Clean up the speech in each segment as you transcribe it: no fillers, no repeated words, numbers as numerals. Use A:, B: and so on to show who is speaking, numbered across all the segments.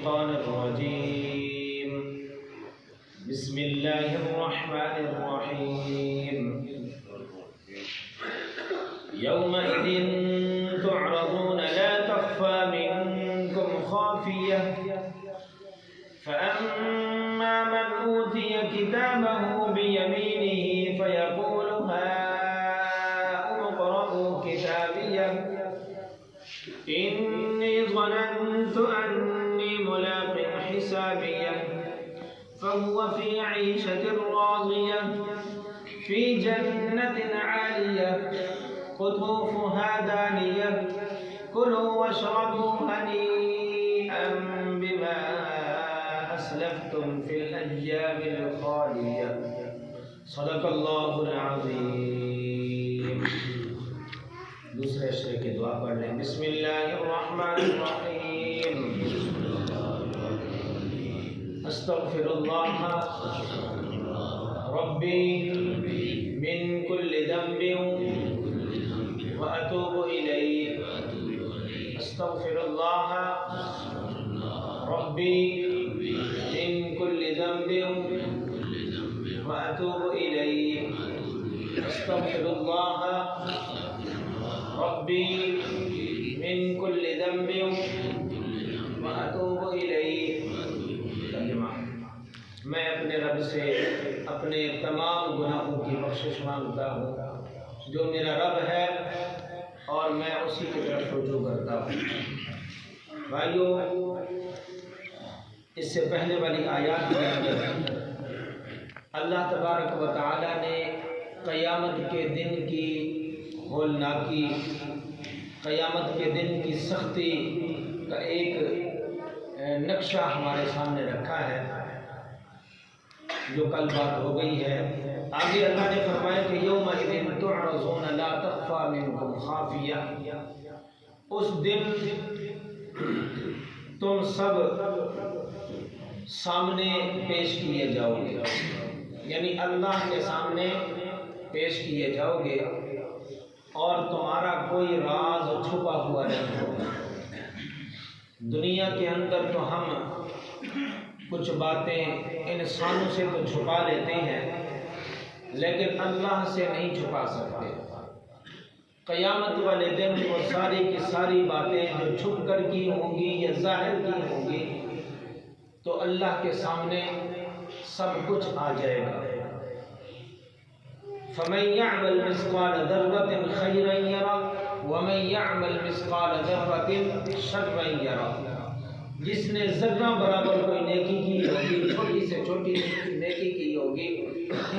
A: الشيطان الرجيم بسم الله الرحمن الرحيم يومئذ تعرضون لا تخفى منكم خافية فأما من أوتي كتابه بيمينه فيقول هاؤم اقرءوا كتابيه إني ظننت أني ملاق حسابيه فهو في عيشة راضية في جنة عالية قطوفها دانية كلوا واشربوا هنيئا بما أسلفتم في الأيام الخالية صدق اللہ العظیم۔ دوسرے اشرے کی دعا پڑھ لیں۔ بسم اللہ الرحمن الرحیم۔ استغفر اللہ ربی من کل ذنب واتوب الیہ۔ استغفر اللہ ربی من کل ذنب واتوب الیہ۔ استغفر اللہ ربی من کل ذنب واتوب الیہ۔ میں اپنے رب سے اپنے تمام گناہوں کی بخشش مانگتا ہوں جو میرا رب ہے اور میں اسی کی طرف رجوع کرتا ہوں۔ بھائیو، اس سے پہلے والی آیات میں اللہ تبارک و تعالی نے قیامت کے دن کی ہولناکی، قیامت کے دن کی سختی کا ایک نقشہ ہمارے سامنے رکھا ہے جو کل بات ہو گئی ہے۔ آگے اللہ نے فرمایا کہ یومئذ تعرضون لا تخفى منکم خافیہ، اس دن تم سب سامنے پیش کیے جاؤ گے، یعنی اللہ کے سامنے پیش کیے جاؤ گے اور تمہارا کوئی راز چھپا ہوا نہیں ہوگا۔ دنیا کے اندر تو ہم کچھ باتیں انسانوں سے تو چھپا لیتے ہیں لیکن اللہ سے نہیں چھپا سکتے۔ قیامت والے دن وہ ساری کی ساری باتیں جو چھپ کر کی ہوں گی یا ظاہر کی ہوں گی تو اللہ کے سامنے سب کچھ آ جائے گا۔ فَمَن يَعْمَلْ مِثْقَالَ ذَرَّةٍ خَيْرًا يَرَهُ وَمَن يَعْمَلْ مِثْقَالَ ذَرَّةٍ شَرًّا يَرَهُ۔ جس نے ذرہ برابر کوئی نیکی کی ہوگی، چھوٹی سے چھوٹی نیکی کی ہوگی،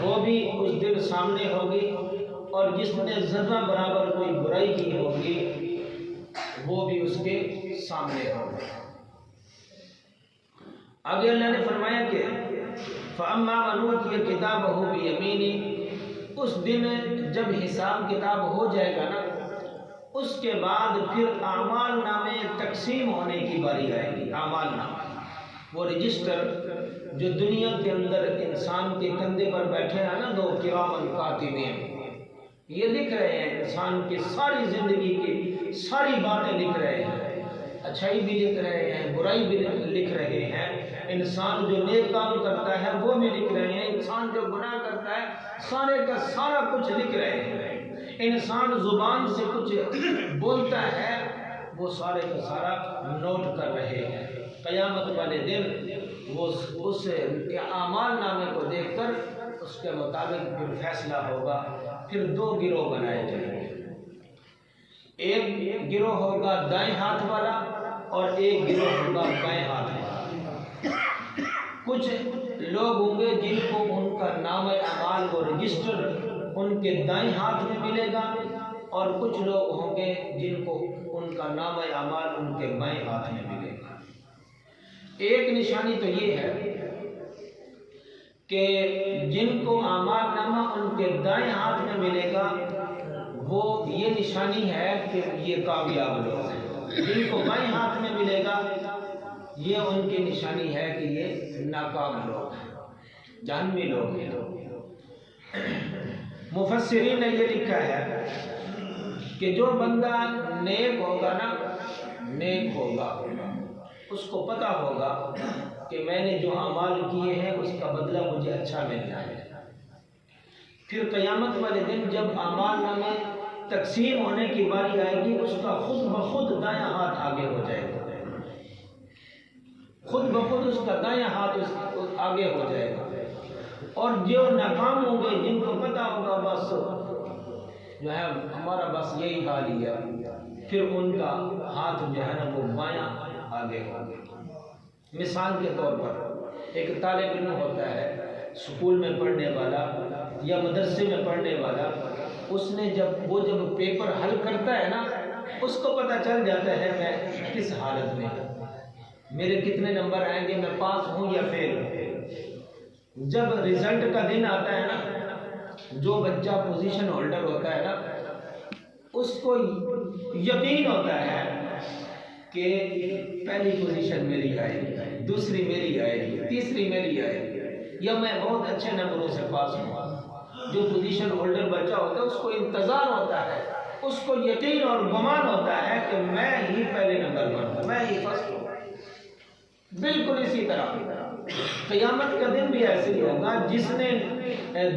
A: وہ بھی اس دن سامنے ہوگی، اور جس نے ذرہ برابر کوئی برائی کی ہوگی وہ بھی اس کے سامنے ہوگی۔ آگے اللہ نے فرمایا کہ فَأَمَّا مَنْ أُوتِيَ كِتَابَهُ بِيَمِينِهِ، اس دن جب حساب کتاب ہو جائے گا نا، اس کے بعد پھر اعمال نامے تقسیم ہونے کی باری آئے گی۔ اعمال نامہ، وہ رجسٹر جو دنیا کے اندر انسان کے کندھے پر بیٹھے ہیں نا، دو کرامن کاتبین، یہ لکھ رہے ہیں انسان کی ساری زندگی کی ساری باتیں لکھ رہے ہیں، اچھائی بھی لکھ رہے ہیں، برائی بھی لکھ رہے ہیں۔ انسان جو نیک کام کرتا ہے وہ بھی لکھ رہے ہیں، انسان جو گناہ کرتا ہے سارے کا سارا کچھ لکھ رہے ہیں۔ انسان زبان سے کچھ بولتا ہے وہ سارے کا سارا نوٹ کر رہے ہیں۔ قیامت والے دن وہ اس اعمال نامے کو دیکھ کر اس کے مطابق پھر فیصلہ ہوگا۔ پھر دو گروہ بنائے جائیں گے، ایک گروہ ہوگا دائیں ہاتھ والا اور ایک گروہ ہوگا بائیں ہاتھ والا۔ کچھ لوگ ہوں گے جن کو ان کا نام اعمال و رجسٹر ان کے دائیں ہاتھ میں ملے گا، اور کچھ لوگ ہوں گے جن کو ان کا نام اعمال ان کے بائیں ہاتھ میں ملے گا۔ ایک نشانی تو یہ ہے کہ جن کو اعمال نامہ ان کے دائیں ہاتھ میں ملے گا وہ یہ نشانی ہے کہ یہ کامیاب لوگ ہیں، جن کو بائیں ہاتھ میں ملے گا یہ ان کی نشانی ہے کہ یہ ناکام لوگ ہیں، جہنمی لوگ ہیں۔ مفسرین نے یہ لکھا ہے کہ جو بندہ نیک ہوگا نا، نیک ہوگا، اس کو پتہ ہوگا کہ میں نے جو اعمال کیے ہیں اس کا بدلہ مجھے اچھا ملنا ہے۔ پھر قیامت والے دن جب اعمال نامے تقسیم ہونے کی باری آئے گی، اس کا خود بخود دایاں ہاتھ آگے ہو جائے گا، خود بخود اس کا دایاں ہاتھ آگے ہو جائے گا، اور جو ناکام ہوں گے، جن کو پتہ ہوگا بس جو ہے ہمارا بس یہی حال ہی ہے، پھر ان کا ہاتھ جو ہے نا وہ بایاں آگے ہوگا۔ مثال کے طور پر ایک طالب علم ہوتا ہے، اسکول میں پڑھنے والا یا مدرسے میں پڑھنے والا، اس نے جب پیپر حل کرتا ہے نا، اس کو پتہ چل جاتا ہے میں کس حالت میں ہوں، میرے کتنے نمبر آئیں گے، میں پاس ہوں یا فیل ہوں۔ جب رزلٹ کا دن آتا ہے نا، جو بچہ پوزیشن ہولڈر ہوتا ہے نا، اس کو یقین ہوتا ہے کہ پہلی پوزیشن میری آئے گی، دوسری میری آئے گی، تیسری میری آئے گی، یا میں بہت اچھے نمبروں سے پاس ہوں۔ جو پوزیشن ہولڈر بچہ ہوتا ہے اس کو انتظار ہوتا ہے، اس کو یقین اور گمان ہوتا ہے کہ میں ہی پہلے نمبر پر ہوں، میں ہی فرسٹ ہوں۔ بالکل اسی طرح قیامت کا دن بھی ایسے ہی ہوگا، جس نے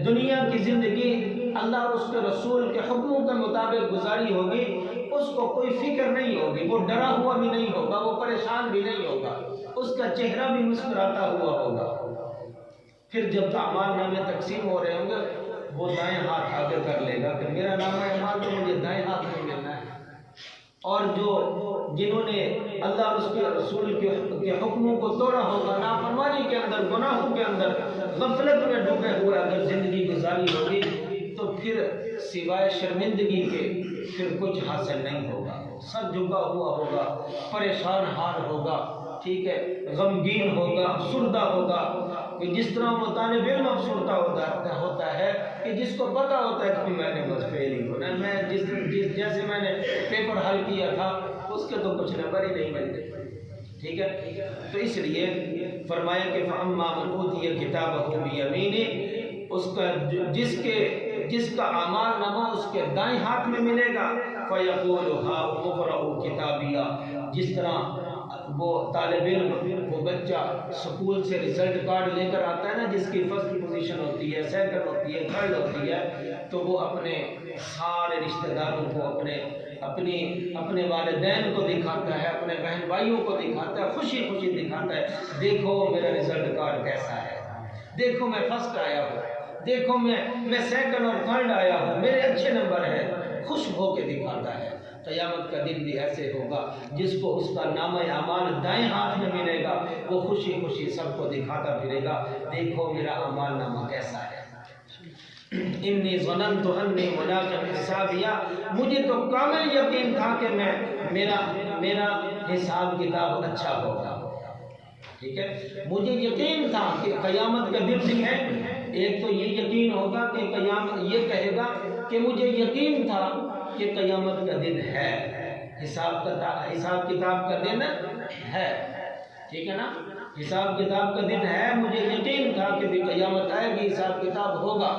A: دنیا کی زندگی اللہ اور اس کے رسول کے حکموں کے مطابق گزاری ہوگی، اس کو کوئی فکر نہیں ہوگی، وہ ڈرا ہوا بھی نہیں ہوگا، وہ پریشان بھی نہیں ہوگا، اس کا چہرہ بھی مسکراتا ہوا ہوگا۔ پھر جب اعمال نامے تقسیم ہو رہے ہوں گے، وہ دائیں ہاتھ آگے کر لے گا کہ میرا نامہ اعمال تو مجھے دائیں ہاتھ میں ملنا ہے، اور جنہوں نے اللہ اور اس کے رسول کے حکموں کو توڑا ہوگا، نافرمانی کے اندر، گناہوں کے اندر، غفلت میں ڈوبے ہوئے اگر زندگی گزاری ہوگی، تو پھر سوائے شرمندگی کے پھر کچھ حاصل نہیں ہوگا، سر جھکا ہوا ہوگا، پریشان حال ہوگا، ٹھیک ہے، غمگین ہوگا، افسردہ ہوگا، کہ جس طرح وہ طالب علم افسردہ ہوتا ہے کہ جس کو پتہ ہوتا ہے کہ میں نے بس فیل ہی ہونا، میں جیسے میں نے پیپر حل کیا تھا اس کے تو کچھ نمبر ہی نہیں ملتے، ٹھیک ہے۔ تو اس لیے فرمایا کہ فَأَمَّا مَنْ أُوتِيَ كِتَابَهُ بِيَمِينِهِ، اس کا جس کا اعمال نامہ اس کے دائیں ہاتھ میں ملے گا، فَيَقُولُ هَاؤْمُ اقْرَءُوا كِتَابِيَهْ، جس طرح وہ طالب علم، وہ بچہ سکول سے رزلٹ کارڈ لے کر آتا ہے نا، جس کی فرسٹ پوزیشن ہوتی ہے، سیکنڈ ہوتی ہے، تھرڈ ہوتی ہے، تو وہ اپنے سارے رشتہ داروں کو، اپنے والدین کو دکھاتا ہے، اپنے بہن بھائیوں کو دکھاتا ہے، خوشی خوشی دکھاتا ہے، دیکھو میرا رزلٹ کارڈ کیسا ہے، دیکھو میں فرسٹ آیا ہوں، دیکھو میں سیکنڈ اور تھرڈ آیا ہوں، میرے اچھے نمبر ہیں، خوش ہو کے دکھاتا ہے۔ قیامت کا دن بھی ایسے ہوگا، جس کو اس کا نامہ اعمال دائیں ہاتھ میں ملے گا، وہ خوشی خوشی سب کو دکھاتا پھرے گا، دیکھو میرا اعمال نامہ کیسا ہے۔ انی ظننت انی ملاق حسابیا، مجھے تو کامل یقین تھا کہ میرا حساب کتاب اچھا ہوگا، ٹھیک ہے، مجھے یقین تھا کہ قیامت کا دن بھی ہے۔ ایک تو یہ یقین ہوگا کہ قیامت یہ کہے گا کہ مجھے یقین تھا کہ قیامت کا دن ہے، حساب کتاب کا دن ہے، ٹھیک ہے نا، حساب کتاب کا دن ہے، مجھے یقین تھا کہ بھی قیامت آئے گی، حساب کتاب ہوگا،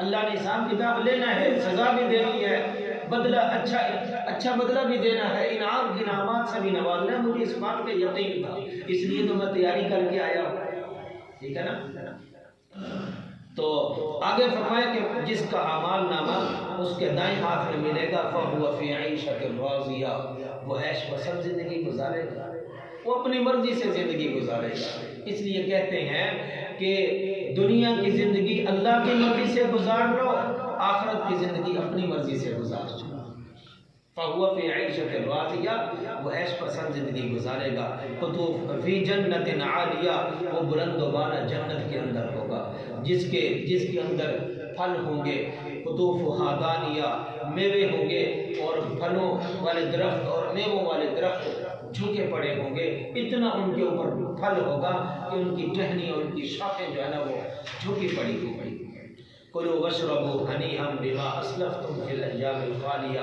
A: اللہ نے حساب کتاب لینا ہے، سزا بھی دینی ہے، بدلہ اچھا بدلہ بھی دینا ہے، انعامات سے بھی نوازنا ہے، مجھے اس بات کا یقین تھا، اس لیے تو میں تیاری کر کے آیا ہوں، ٹھیک ہے نا۔ تو آگے فرمایا کہ جس کا اعمال نامہ اس کے دائیں ہاتھ میں ملے گا، فَهُوَ فِي عِيشَةٍ رَاضِيَةٍ، وہ عیش پسند زندگی گزارے گا، وہ اپنی مرضی سے زندگی گزارے گا۔ اس لیے کہتے ہیں کہ دنیا کی زندگی اللہ کی مرضی سے گزار لو، آخرت کی زندگی اپنی مرضی سے گزار لو۔ فَهُوَ فِي عِيشَةٍ رَاضِيَةٍ، وہ عیش پسند زندگی گزارے گا۔ قُطُوفٌ فِي جَنَّةٍ عَالِيَةٍ، وہ بلند و بالا جنت کے اندر ہوگا، جس کے اندر پھل ہوں گے، قطوفھا دانیہ، میوے ہوں گے، اور پھلوں والے درخت اور میووں والے درخت جھکے پڑے ہوں گے، اتنا ان کے اوپر پھل ہوگا کہ ان کی ٹہنی اور ان کی شاخیں جو ہے نا وہ جھکی پڑی ہوں گی۔ کلوا واشربوا ہنیئا بما اسلفتم فی الایام الخالیہ،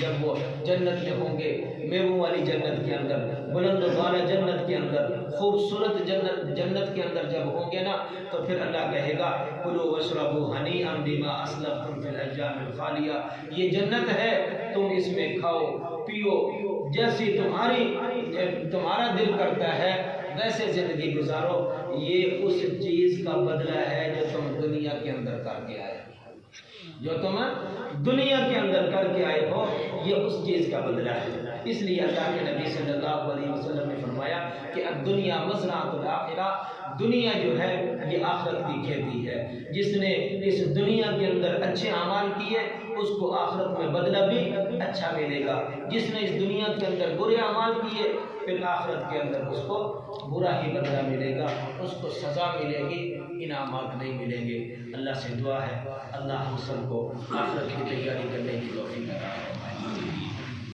A: جب وہ جنت میں ہوں گے، میووں والی جنت کے اندر، بلند و بالا جنت کے اندر، خوبصورت جنت کے اندر جب ہوں گے نا، تو پھر اللہ کہے گا کلوا واشربوا ہنیئا بما اسلفتم فی الایام الخالیہ، یہ جنت ہے، تم اس میں کھاؤ پیو، جیسی تمہاری تمہارا دل کرتا ہے ویسے زندگی گزارو، یہ اس چیز کا بدلہ ہے جو تم دنیا کے اندر کر کے آئے ہو، جو تم دنیا کے اندر کر کے آئے ہو، یہ اس چیز کا بدلہ ہے۔ اس لیے اللہ کے نبی صلی اللہ علیہ وسلم نے فرمایا کہ الدنیا مزرعۃ الآخرہ، دنیا جو ہے یہ آخرت کی کھیتی ہے۔ جس نے اس دنیا کے اندر اچھے اعمال کیے اس کو آخرت میں بدلہ بھی اچھا ملے گا، جس نے اس دنیا کے اندر برے اعمال کیے پھر آخرت کے اندر اس کو برا ہی بدلہ ملے گا، اس کو سزا ملے گی، انعامات نہیں ملیں گے۔ اللہ سے دعا ہے اللہ ہم سب کو آخرت کی تیاری کرنے کی توفیق عطا فرمائے۔